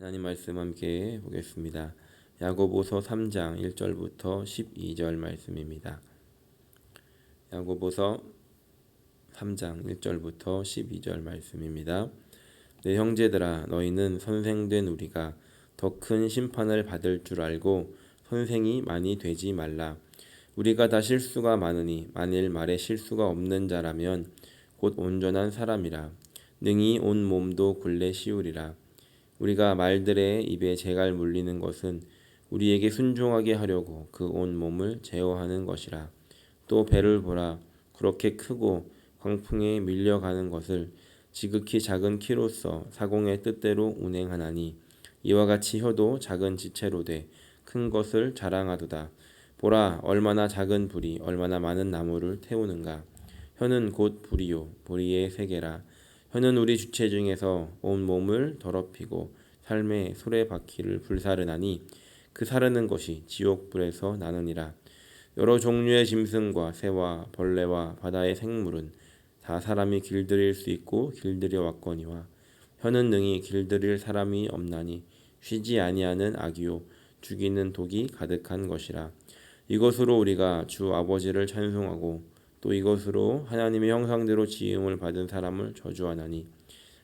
하나님 말씀 함께 보겠습니다. 야고보서 3장 1절부터 12절 말씀입니다. 야고보서 3장 1절부터 12절 말씀입니다. 내 형제들아, 너희는 선생된 우리가 더 큰 심판을 받을 줄 알고 선생이 많이 되지 말라. 우리가 다 실수가 많으니 만일 말에 실수가 없는 자라면 곧 온전한 사람이라. 능히 온 몸도 굴레 씌우리라. 우리가 말들의 입에 재갈 물리는 것은 우리에게 순종하게 하려고 그 온 몸을 제어하는 것이라. 또 배를 보라. 그렇게 크고 광풍에 밀려가는 것을 지극히 작은 키로서 사공의 뜻대로 운행하나니 이와 같이 혀도 작은 지체로 돼 큰 것을 자랑하도다. 보라, 얼마나 작은 불이 얼마나 많은 나무를 태우는가. 혀는 곧 불이요 불의의 세계라. 혀는 우리 주체 중에서 온 몸을 더럽히고 삶의 수레바퀴를 불사르나니 그 사르는 것이 지옥불에서 나느니라. 여러 종류의 짐승과 새와 벌레와 바다의 생물은 다 사람이 길들일 수 있고 길들여 왔거니와 혀는 능히 길들일 사람이 없나니 쉬지 아니하는 악이요 죽이는 독이 가득한 것이라. 이것으로 우리가 주 아버지를 찬송하고 또 이것으로 하나님의 형상대로 지음을 받은 사람을 저주하나니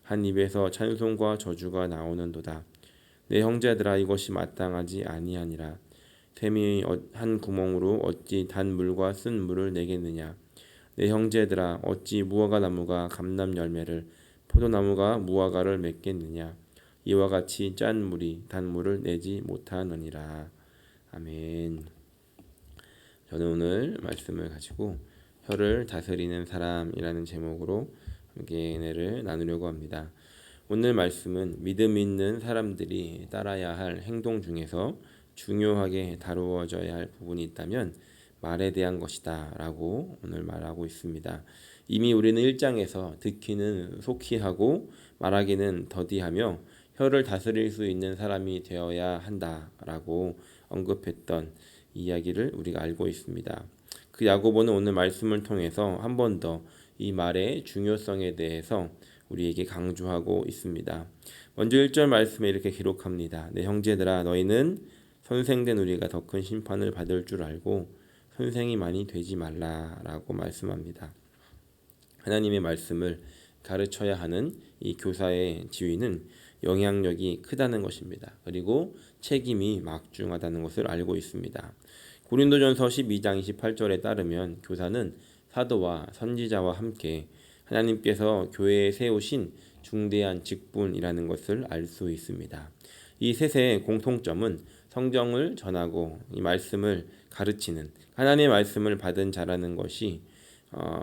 한 입에서 찬송과 저주가 나오는도다. 내 형제들아, 이것이 마땅하지 아니하니라. 샘이 한 구멍으로 어찌 단 물과 쓴 물을 내겠느냐. 내 형제들아, 어찌 무화과 나무가 감람 열매를 포도나무가 무화과를 맺겠느냐. 이와 같이 짠 물이 단 물을 내지 못하느니라. 아멘. 저는 오늘 말씀을 가지고 혀를 다스리는 사람이라는 제목으로 함께 은혜를 나누려고 합니다. 오늘 말씀은 믿음 있는 사람들이 따라야 할 행동 중에서 중요하게 다루어져야 할 부분이 있다면 말에 대한 것이다 라고 오늘 말하고 있습니다. 이미 우리는 1장에서 듣기는 속히 하고 말하기는 더디하며 혀를 다스릴 수 있는 사람이 되어야 한다라고 언급했던 이야기를 우리가 알고 있습니다. 그 야고보는 오늘 말씀을 통해서 한 번 더 이 말의 중요성에 대해서 우리에게 강조하고 있습니다. 먼저 1절 말씀에 이렇게 기록합니다. 내 형제들아, 너희는 선생된 우리가 더 큰 심판을 받을 줄 알고 선생이 많이 되지 말라라고 말씀합니다. 하나님의 말씀을 가르쳐야 하는 이 교사의 지위는 영향력이 크다는 것입니다. 그리고 책임이 막중하다는 것을 알고 있습니다. 고린도전서 12장 28절에 따르면 교사는 사도와 선지자와 함께 하나님께서 교회에 세우신 중대한 직분이라는 것을 알 수 있습니다. 이 셋의 공통점은 성경을 전하고 이 말씀을 가르치는 하나님의 말씀을 받은 자라는 것이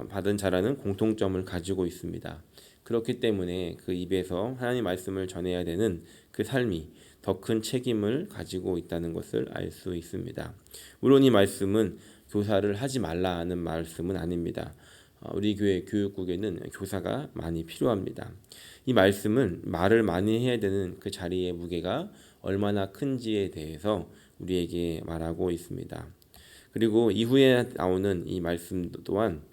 받은 자라는 공통점을 가지고 있습니다. 그렇기 때문에 그 입에서 하나님 말씀을 전해야 되는 그 삶이 더 큰 책임을 가지고 있다는 것을 알 수 있습니다. 물론 이 말씀은 교사를 하지 말라 하는 말씀은 아닙니다. 우리 교회 교육국에는 교사가 많이 필요합니다. 이 말씀은 말을 많이 해야 되는 그 자리의 무게가 얼마나 큰지에 대해서 우리에게 말하고 있습니다. 그리고 이후에 나오는 이 말씀 또한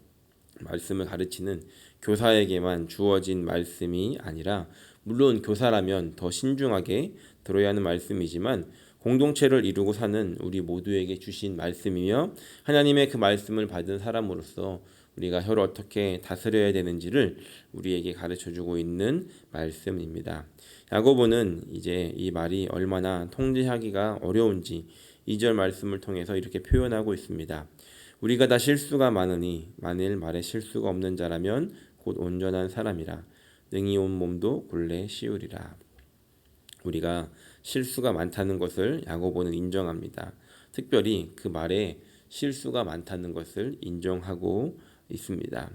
말씀을 가르치는 교사에게만 주어진 말씀이 아니라 물론 교사라면 더 신중하게 들어야 하는 말씀이지만 공동체를 이루고 사는 우리 모두에게 주신 말씀이며 하나님의 그 말씀을 받은 사람으로서 우리가 혀를 어떻게 다스려야 되는지를 우리에게 가르쳐주고 있는 말씀입니다. 야고보는 이제 이 말이 얼마나 통제하기가 어려운지 2절 말씀을 통해서 이렇게 표현하고 있습니다. 우리가 다 실수가 많으니 만일 말에 실수가 없는 자라면 곧 온전한 사람이라. 능히 온 몸도 굴레 씌우리라. 우리가 실수가 많다는 것을 야고보는 인정합니다. 특별히 그 말에 실수가 많다는 것을 인정하고 있습니다.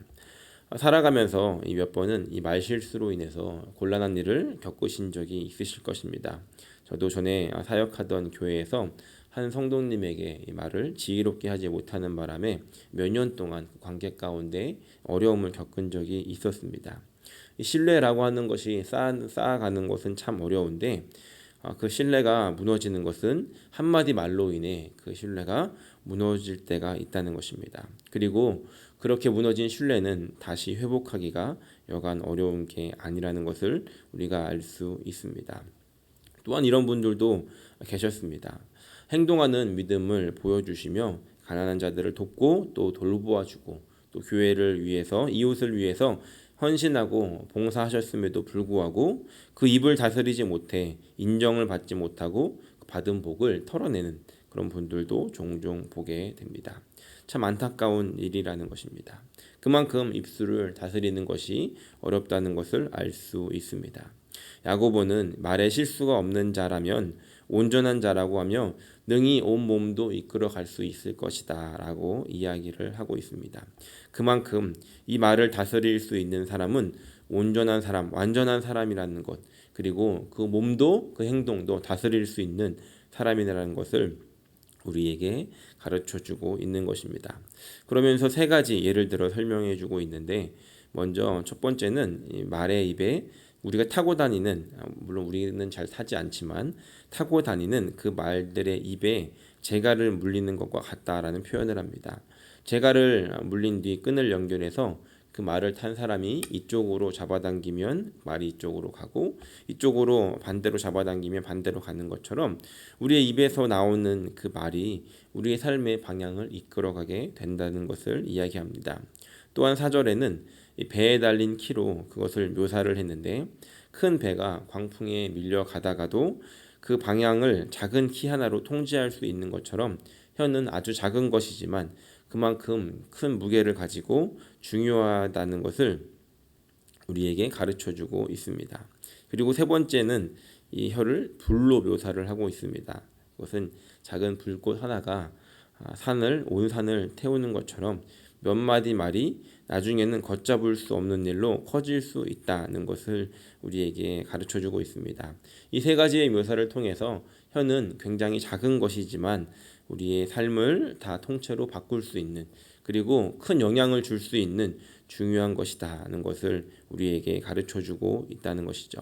살아가면서 몇 번은 이 말실수로 인해서 곤란한 일을 겪으신 적이 있으실 것입니다. 저도 전에 사역하던 교회에서 한 성도님에게 이 말을 지혜롭게 하지 못하는 바람에 몇 년 동안 관계 가운데 어려움을 겪은 적이 있었습니다. 이 신뢰라고 하는 것이 쌓아가는 것은 참 어려운데 그 신뢰가 무너지는 것은 한마디 말로 인해 그 신뢰가 무너질 때가 있다는 것입니다. 그리고 그렇게 무너진 신뢰는 다시 회복하기가 여간 어려운 게 아니라는 것을 우리가 알 수 있습니다. 또한 이런 분들도 계셨습니다. 행동하는 믿음을 보여주시며 가난한 자들을 돕고 또 돌보아주고 또 교회를 위해서 이웃을 위해서 헌신하고 봉사하셨음에도 불구하고 그 입을 다스리지 못해 인정을 받지 못하고 받은 복을 털어내는 그런 분들도 종종 보게 됩니다. 참 안타까운 일이라는 것입니다. 그만큼 입술을 다스리는 것이 어렵다는 것을 알 수 있습니다. 야고보는 말에 실수가 없는 자라면 온전한 자라고 하며 능히 온 몸도 이끌어 갈 수 있을 것이다 라고 이야기를 하고 있습니다. 그만큼 이 말을 다스릴 수 있는 사람은 온전한 사람, 완전한 사람이라는 것, 그리고 그 몸도 그 행동도 다스릴 수 있는 사람이라는 것을 우리에게 가르쳐주고 있는 것입니다. 그러면서 세 가지 예를 들어 설명해주고 있는데, 먼저 첫 번째는 이 말의 입에 우리가 타고 다니는, 물론 우리는 잘 타지 않지만 타고 다니는 그 말들의 입에 재갈을 물리는 것과 같다라는 표현을 합니다. 재갈을 물린 뒤 끈을 연결해서 그 말을 탄 사람이 이쪽으로 잡아당기면 말이 이쪽으로 가고 이쪽으로 반대로 잡아당기면 반대로 가는 것처럼 우리의 입에서 나오는 그 말이 우리의 삶의 방향을 이끌어가게 된다는 것을 이야기합니다. 또한 4절에는 배에 달린 키로 그것을 묘사를 했는데, 큰 배가 광풍에 밀려 가다가도 그 방향을 작은 키 하나로 통제할 수 있는 것처럼 혀는 아주 작은 것이지만 그만큼 큰 무게를 가지고 중요하다는 것을 우리에게 가르쳐주고 있습니다. 그리고 세 번째는 이 혀를 불로 묘사를 하고 있습니다. 그것은 작은 불꽃 하나가 온 산을 태우는 것처럼 몇 마디 말이 나중에는 걷잡을 수 없는 일로 커질 수 있다는 것을 우리에게 가르쳐주고 있습니다. 이 세 가지의 묘사를 통해서 혀는 굉장히 작은 것이지만 우리의 삶을 다 통째로 바꿀 수 있는, 그리고 큰 영향을 줄 수 있는 중요한 것이다는 것을 우리에게 가르쳐주고 있다는 것이죠.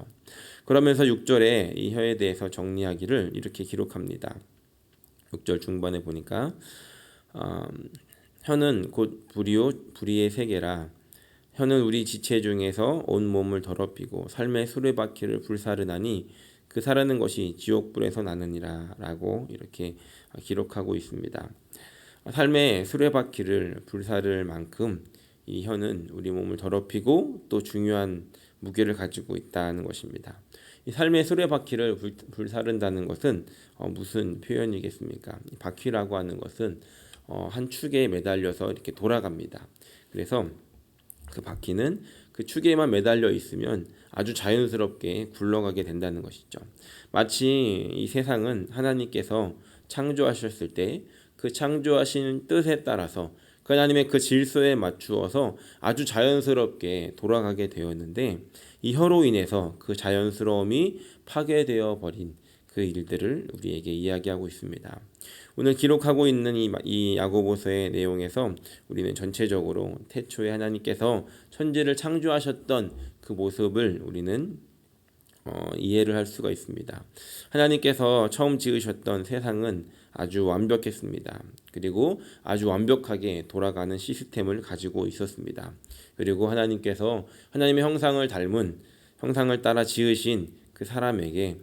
그러면서 6절에 이 혀에 대해서 정리하기를 이렇게 기록합니다. 6절 중반에 보니까 혀는 곧 불의의 세계라. 혀는 우리 지체 중에서 온 몸을 더럽히고 삶의 수레바퀴를 불사르나니 그 사르는 것이 지옥불에서 나느니라 라고 이렇게 기록하고 있습니다. 삶의 수레바퀴를 불사를 만큼 이 혀는 우리 몸을 더럽히고 또 중요한 무게를 가지고 있다는 것입니다. 이 삶의 수레바퀴를 불사른다는 것은 무슨 표현이겠습니까? 바퀴라고 하는 것은 한 축에 매달려서 이렇게 돌아갑니다. 그래서 그 바퀴는 그 축에만 매달려 있으면 아주 자연스럽게 굴러가게 된다는 것이죠. 마치 이 세상은 하나님께서 창조하셨을 때 그 창조하신 뜻에 따라서 그 하나님의 그 질서에 맞추어서 아주 자연스럽게 돌아가게 되었는데, 이 혀로 인해서 그 자연스러움이 파괴되어 버린 그 일들을 우리에게 이야기하고 있습니다. 오늘 기록하고 있는 이 야고보서의 내용에서 우리는 전체적으로 태초에 하나님께서 천지를 창조하셨던 그 모습을 우리는 이해를 할 수가 있습니다. 하나님께서 처음 지으셨던 세상은 아주 완벽했습니다. 그리고 아주 완벽하게 돌아가는 시스템을 가지고 있었습니다. 그리고 하나님께서 하나님의 형상을 따라 지으신 그 사람에게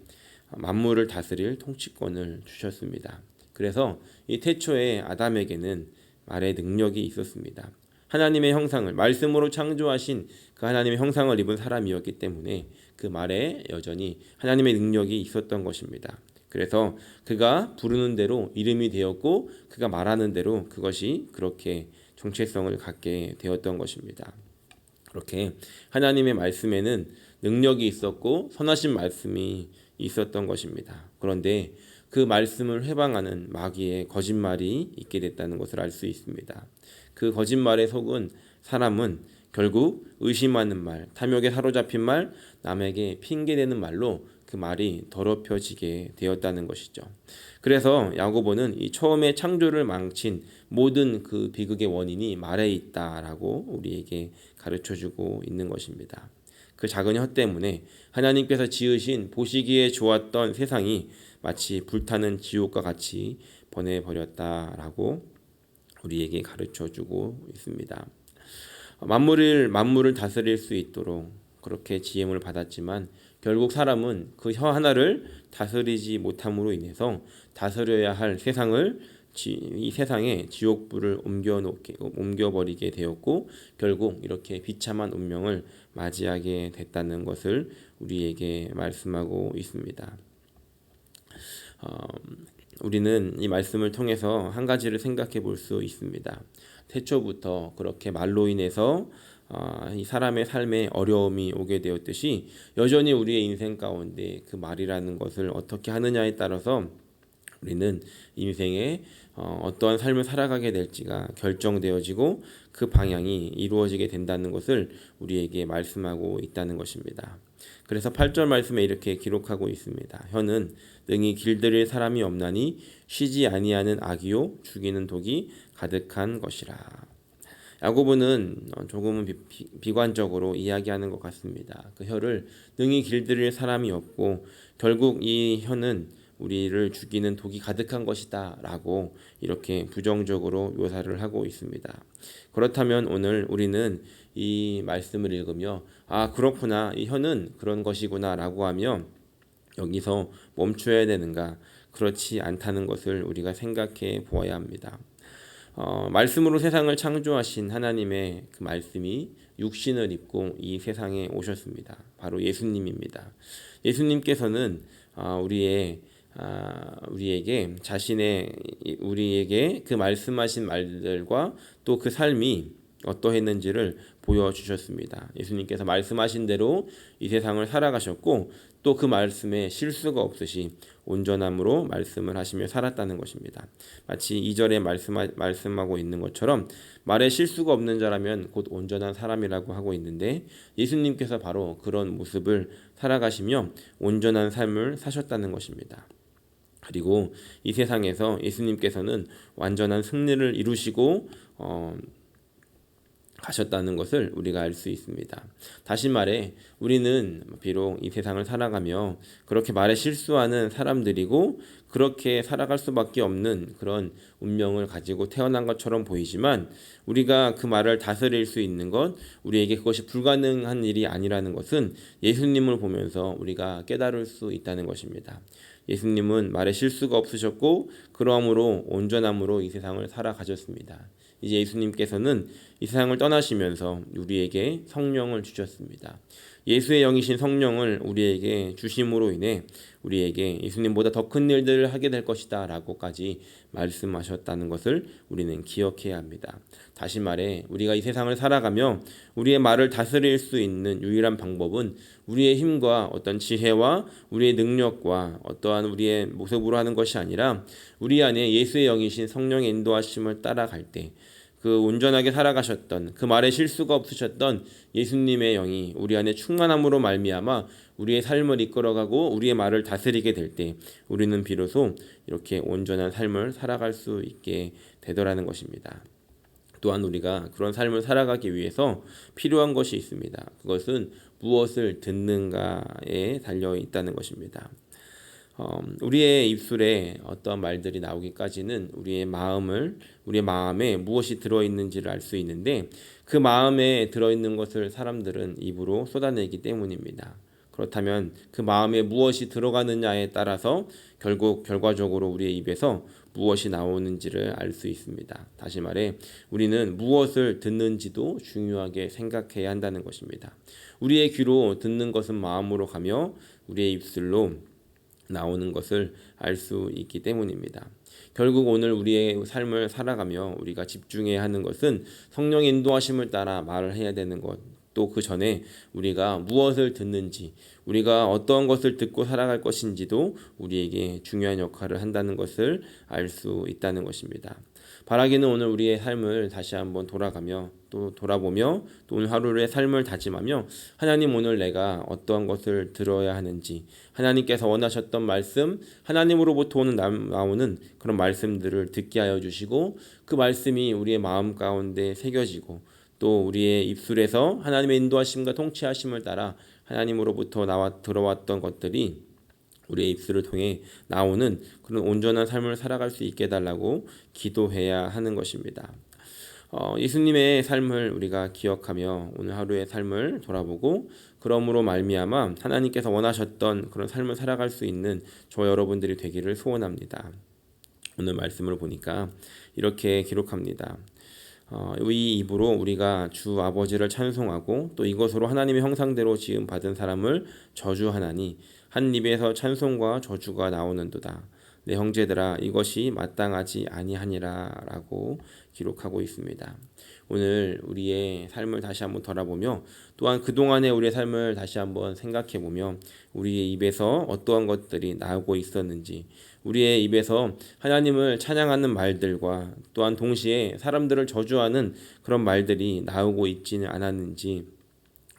만물을 다스릴 통치권을 주셨습니다. 그래서 이 태초에 아담에게는 말의 능력이 있었습니다. 하나님의 형상을 말씀으로 창조하신 그 하나님의 형상을 입은 사람이었기 때문에 그 말에 여전히 하나님의 능력이 있었던 것입니다. 그래서 그가 부르는 대로 이름이 되었고 그가 말하는 대로 그것이 그렇게 정체성을 갖게 되었던 것입니다. 그렇게 하나님의 말씀에는 능력이 있었고 선하신 말씀이 있었던 것입니다. 그런데 그 말씀을 회방하는 마귀의 거짓말이 있게 됐다는 것을 알 수 있습니다. 그 거짓말에 속은 사람은 결국 의심하는 말, 탐욕에 사로잡힌 말, 남에게 핑계대는 말로 그 말이 더럽혀지게 되었다는 것이죠. 그래서 야고보는 이 처음에 창조를 망친 모든 그 비극의 원인이 말에 있다라고 우리에게 가르쳐주고 있는 것입니다. 그 작은 혀 때문에 하나님께서 지으신 보시기에 좋았던 세상이 마치 불타는 지옥과 같이 번해버렸다라고 우리에게 가르쳐주고 있습니다. 만물을 다스릴 수 있도록 그렇게 지음을 받았지만 결국 사람은 그 혀 하나를 다스리지 못함으로 인해서 다스려야 할 세상을 이 세상에 지옥불을 옮겨버리게 되었고 결국 이렇게 비참한 운명을 맞이하게 됐다는 것을 우리에게 말씀하고 있습니다. 우리는 이 말씀을 통해서 한 가지를 생각해 볼 수 있습니다. 태초부터 그렇게 말로 인해서 이 사람의 삶에 어려움이 오게 되었듯이 여전히 우리의 인생 가운데 그 말이라는 것을 어떻게 하느냐에 따라서 우리는 인생에 어떠한 삶을 살아가게 될지가 결정되어지고 그 방향이 이루어지게 된다는 것을 우리에게 말씀하고 있다는 것입니다. 그래서 8절 말씀에 이렇게 기록하고 있습니다. 혀는 능히 길들일 사람이 없나니 쉬지 아니하는 악이요 죽이는 독이 가득한 것이라. 야고보는 조금은 비관적으로 이야기하는 것 같습니다. 그 혀를 능히 길들일 사람이 없고 결국 이 혀는 우리를 죽이는 독이 가득한 것이다 라고 이렇게 부정적으로 묘사를 하고 있습니다. 그렇다면 오늘 우리는 이 말씀을 읽으며 그렇구나, 이 혀는 그런 것이구나 라고 하며 여기서 멈춰야 되는가? 그렇지 않다는 것을 우리가 생각해 보아야 합니다. 말씀으로 세상을 창조하신 하나님의 그 말씀이 육신을 입고 이 세상에 오셨습니다. 바로 예수님입니다. 예수님께서는 우리에게 그 말씀하신 말들과 또 그 삶이 어떠했는지를 보여주셨습니다. 예수님께서 말씀하신 대로 이 세상을 살아가셨고 또 그 말씀에 실수가 없으시 온전함으로 말씀을 하시며 살았다는 것입니다. 마치 2절에 말씀하고 있는 것처럼 말에 실수가 없는 자라면 곧 온전한 사람이라고 하고 있는데 예수님께서 바로 그런 모습을 살아가시며 온전한 삶을 사셨다는 것입니다. 그리고 이 세상에서 예수님께서는 완전한 승리를 이루시고 가셨다는 것을 우리가 알 수 있습니다. 다시 말해 우리는 비록 이 세상을 살아가며 그렇게 말에 실수하는 사람들이고 그렇게 살아갈 수밖에 없는 그런 운명을 가지고 태어난 것처럼 보이지만 우리가 그 말을 다스릴 수 있는 것, 우리에게 그것이 불가능한 일이 아니라는 것은 예수님을 보면서 우리가 깨달을 수 있다는 것입니다. 예수님은 말에 실수가 없으셨고 그러함으로 온전함으로 이 세상을 살아가셨습니다. 이제 예수님께서는 이 세상을 떠나시면서 우리에게 성령을 주셨습니다. 예수의 영이신 성령을 우리에게 주심으로 인해 우리에게 예수님보다 더 큰 일들을 하게 될 것이다 라고까지 말씀하셨다는 것을 우리는 기억해야 합니다. 다시 말해 우리가 이 세상을 살아가며 우리의 말을 다스릴 수 있는 유일한 방법은 우리의 힘과 어떤 지혜와 우리의 능력과 어떠한 우리의 모습으로 하는 것이 아니라 우리 안에 예수의 영이신 성령의 인도하심을 따라갈 때 그 온전하게 살아가셨던 그 말에 실수가 없으셨던 예수님의 영이 우리 안에 충만함으로 말미암아 우리의 삶을 이끌어가고 우리의 말을 다스리게 될 때 우리는 비로소 이렇게 온전한 삶을 살아갈 수 있게 되더라는 것입니다. 또한 우리가 그런 삶을 살아가기 위해서 필요한 것이 있습니다. 그것은 무엇을 듣는가에 달려 있다는 것입니다. 우리의 입술에 어떤 말들이 나오기까지는 우리의 마음에 무엇이 들어있는지를 알 수 있는데 그 마음에 들어있는 것을 사람들은 입으로 쏟아내기 때문입니다. 그렇다면 그 마음에 무엇이 들어가느냐에 따라서 결과적으로 우리의 입에서 무엇이 나오는지를 알 수 있습니다. 다시 말해 우리는 무엇을 듣는지도 중요하게 생각해야 한다는 것입니다. 우리의 귀로 듣는 것은 마음으로 가며 우리의 입술로 나오는 것을 알 수 있기 때문입니다. 결국 오늘 우리의 삶을 살아가며 우리가 집중해야 하는 것은 성령의 인도하심을 따라 말을 해야 되는 것, 또 그 전에 우리가 무엇을 듣는지, 우리가 어떠한 것을 듣고 살아갈 것인지도 우리에게 중요한 역할을 한다는 것을 알 수 있다는 것입니다. 바라기는 오늘 우리의 삶을 다시 한번 돌아보며 또 오늘 하루의 삶을 다짐하며 하나님 오늘 내가 어떠한 것을 들어야 하는지 하나님께서 원하셨던 말씀 하나님으로부터 나오는 그런 말씀들을 듣게 하여 주시고 그 말씀이 우리의 마음 가운데 새겨지고 또 우리의 입술에서 하나님의 인도하심과 통치하심을 따라 하나님으로부터 들어왔던 것들이 우리의 입술을 통해 나오는 그런 온전한 삶을 살아갈 수 있게 해달라고 기도해야 하는 것입니다. 예수님의 삶을 우리가 기억하며 오늘 하루의 삶을 돌아보고 그러므로 말미암아 하나님께서 원하셨던 그런 삶을 살아갈 수 있는 저 여러분들이 되기를 소원합니다. 오늘 말씀을 보니까 이렇게 기록합니다. 이 입으로 우리가 주 아버지를 찬송하고 또 이것으로 하나님의 형상대로 지음 받은 사람을 저주하나니 한 입에서 찬송과 저주가 나오는도다. 내 형제들아 이것이 마땅하지 아니하니라 라고 기록하고 있습니다. 오늘 우리의 삶을 다시 한번 돌아보며 또한 그동안의 우리의 삶을 다시 한번 생각해보며 우리의 입에서 어떠한 것들이 나오고 있었는지 우리의 입에서 하나님을 찬양하는 말들과 또한 동시에 사람들을 저주하는 그런 말들이 나오고 있지는 않았는지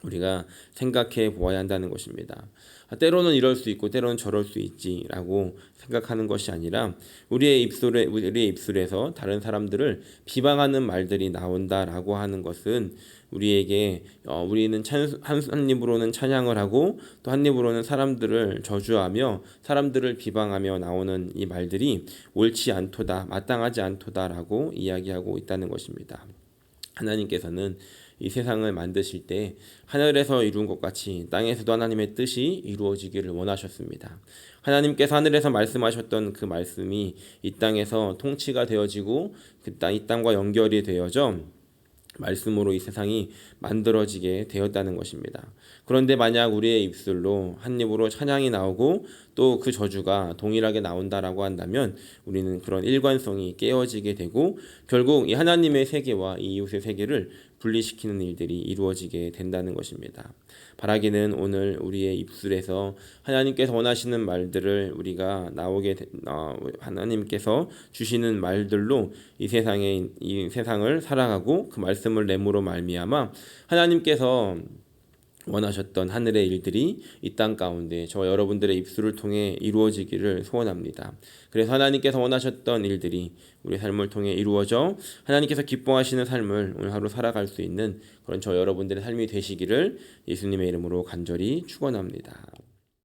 우리가 생각해 보아야 한다는 것입니다. 때로는 이럴 수 있고 때로는 저럴 수 있지라고 생각하는 것이 아니라 우리의 입술에서 다른 사람들을 비방하는 말들이 나온다라고 하는 것은 우리에게 우리는 한 입으로는 찬양을 하고 또 한 입으로는 사람들을 저주하며 사람들을 비방하며 나오는 이 말들이 옳지 않도다, 마땅하지 않도다라고 이야기하고 있다는 것입니다. 하나님께서는 이 세상을 만드실 때 하늘에서 이룬 것 같이 땅에서도 하나님의 뜻이 이루어지기를 원하셨습니다. 하나님께서 하늘에서 말씀하셨던 그 말씀이 이 땅에서 통치가 되어지고 이 땅과 연결이 되어져 말씀으로 이 세상이 만들어지게 되었다는 것입니다. 그런데 만약 우리의 입술로 한 입으로 찬양이 나오고 또 그 저주가 동일하게 나온다라고 한다면 우리는 그런 일관성이 깨어지게 되고 결국 이 하나님의 세계와 이 이웃의 세계를 분리시키는 일들이 이루어지게 된다는 것입니다. 바라기는 오늘 우리의 입술에서 하나님께서 원하시는 말들을 우리가 하나님께서 주시는 말들로 이 세상을 살아가고 그 말씀을 내므로 말미암아 하나님께서 원하셨던 하늘의 일들이 이 땅 가운데 저 여러분들의 입술을 통해 이루어지기를 소원합니다. 그래서 하나님께서 원하셨던 일들이 우리 삶을 통해 이루어져 하나님께서 기뻐하시는 삶을 오늘 하루 살아갈 수 있는 그런 저 여러분들의 삶이 되시기를 예수님의 이름으로 간절히 축원합니다.